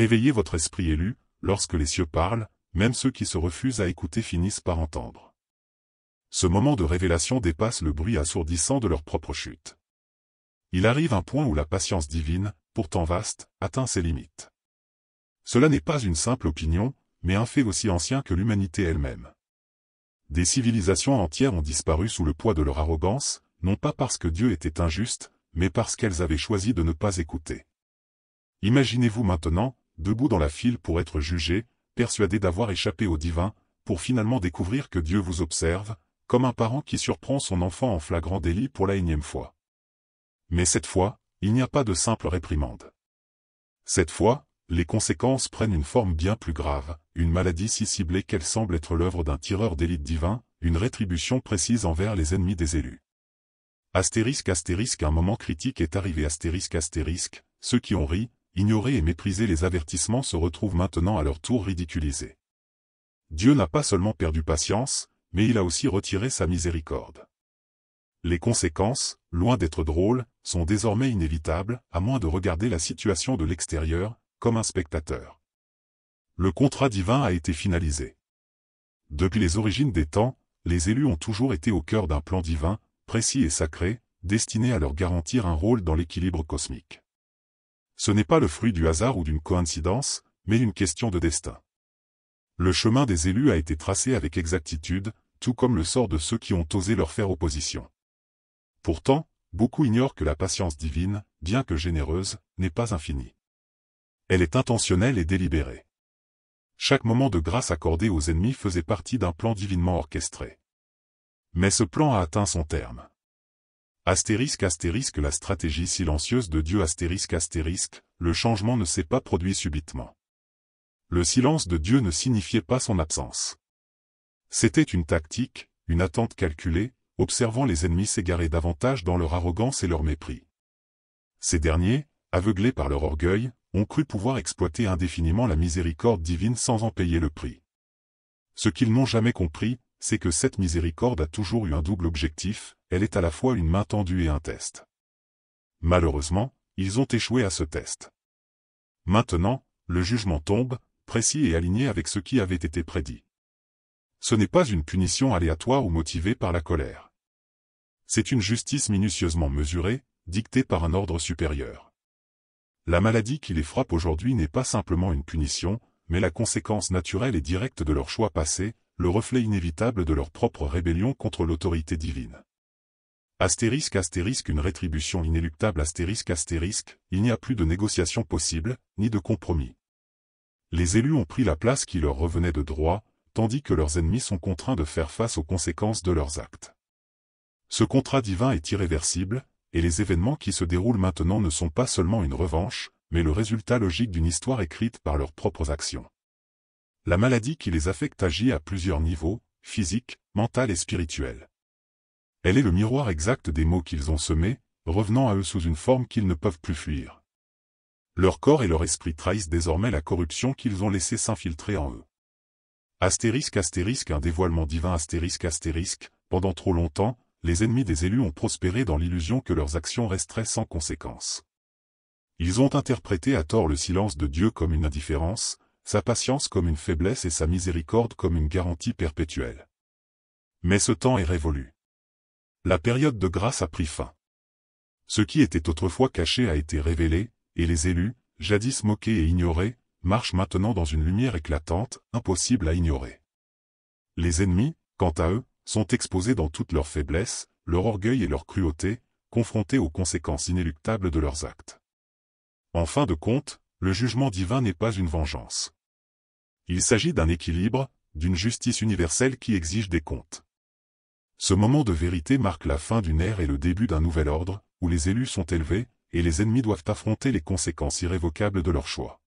Réveillez votre esprit élu, lorsque les cieux parlent, même ceux qui se refusent à écouter finissent par entendre. Ce moment de révélation dépasse le bruit assourdissant de leur propre chute. Il arrive un point où la patience divine, pourtant vaste, atteint ses limites. Cela n'est pas une simple opinion, mais un fait aussi ancien que l'humanité elle-même. Des civilisations entières ont disparu sous le poids de leur arrogance, non pas parce que Dieu était injuste, mais parce qu'elles avaient choisi de ne pas écouter. Imaginez-vous maintenant, debout dans la file pour être jugé, persuadé d'avoir échappé au divin, pour finalement découvrir que Dieu vous observe, comme un parent qui surprend son enfant en flagrant délit pour la énième fois. Mais cette fois, il n'y a pas de simple réprimande. Cette fois, les conséquences prennent une forme bien plus grave, une maladie si ciblée qu'elle semble être l'œuvre d'un tireur d'élite divin, une rétribution précise envers les ennemis des élus. Astérisque astérisque, un moment critique est arrivé astérisque astérisque, ceux qui ont ri, ignoré et méprisé les avertissements se retrouvent maintenant à leur tour ridiculisés. Dieu n'a pas seulement perdu patience, mais il a aussi retiré sa miséricorde. Les conséquences, loin d'être drôles, sont désormais inévitables, à moins de regarder la situation de l'extérieur, comme un spectateur. Le contrat divin a été finalisé. Depuis les origines des temps, les élus ont toujours été au cœur d'un plan divin, précis et sacré, destiné à leur garantir un rôle dans l'équilibre cosmique. Ce n'est pas le fruit du hasard ou d'une coïncidence, mais une question de destin. Le chemin des élus a été tracé avec exactitude, tout comme le sort de ceux qui ont osé leur faire opposition. Pourtant, beaucoup ignorent que la patience divine, bien que généreuse, n'est pas infinie. Elle est intentionnelle et délibérée. Chaque moment de grâce accordé aux ennemis faisait partie d'un plan divinement orchestré. Mais ce plan a atteint son terme. Astérisque astérisque, la stratégie silencieuse de Dieu astérisque astérisque, le changement ne s'est pas produit subitement. Le silence de Dieu ne signifiait pas son absence. C'était une tactique, une attente calculée, observant les ennemis s'égarer davantage dans leur arrogance et leur mépris. Ces derniers, aveuglés par leur orgueil, ont cru pouvoir exploiter indéfiniment la miséricorde divine sans en payer le prix. Ce qu'ils n'ont jamais compris, c'est que cette miséricorde a toujours eu un double objectif, elle est à la fois une main tendue et un test. Malheureusement, ils ont échoué à ce test. Maintenant, le jugement tombe, précis et aligné avec ce qui avait été prédit. Ce n'est pas une punition aléatoire ou motivée par la colère. C'est une justice minutieusement mesurée, dictée par un ordre supérieur. La maladie qui les frappe aujourd'hui n'est pas simplement une punition, mais la conséquence naturelle et directe de leur choix passé, le reflet inévitable de leur propre rébellion contre l'autorité divine. Astérisque astérisque, une rétribution inéluctable astérisque astérisque, il n'y a plus de négociation possible, ni de compromis. Les élus ont pris la place qui leur revenait de droit, tandis que leurs ennemis sont contraints de faire face aux conséquences de leurs actes. Ce contrat divin est irréversible, et les événements qui se déroulent maintenant ne sont pas seulement une revanche, mais le résultat logique d'une histoire écrite par leurs propres actions. La maladie qui les affecte agit à plusieurs niveaux, physique, mental et spirituel. Elle est le miroir exact des maux qu'ils ont semés, revenant à eux sous une forme qu'ils ne peuvent plus fuir. Leur corps et leur esprit trahissent désormais la corruption qu'ils ont laissé s'infiltrer en eux. Astérisque astérisque, un dévoilement divin astérisque astérisque, pendant trop longtemps, les ennemis des élus ont prospéré dans l'illusion que leurs actions resteraient sans conséquence. Ils ont interprété à tort le silence de Dieu comme une indifférence, sa patience comme une faiblesse et sa miséricorde comme une garantie perpétuelle. Mais ce temps est révolu. La période de grâce a pris fin. Ce qui était autrefois caché a été révélé, et les élus, jadis moqués et ignorés, marchent maintenant dans une lumière éclatante, impossible à ignorer. Les ennemis, quant à eux, sont exposés dans toute leur faiblesse, leur orgueil et leur cruauté, confrontés aux conséquences inéluctables de leurs actes. En fin de compte, le jugement divin n'est pas une vengeance. Il s'agit d'un équilibre, d'une justice universelle qui exige des comptes. Ce moment de vérité marque la fin d'une ère et le début d'un nouvel ordre, où les élus sont élevés, et les ennemis doivent affronter les conséquences irrévocables de leur choix.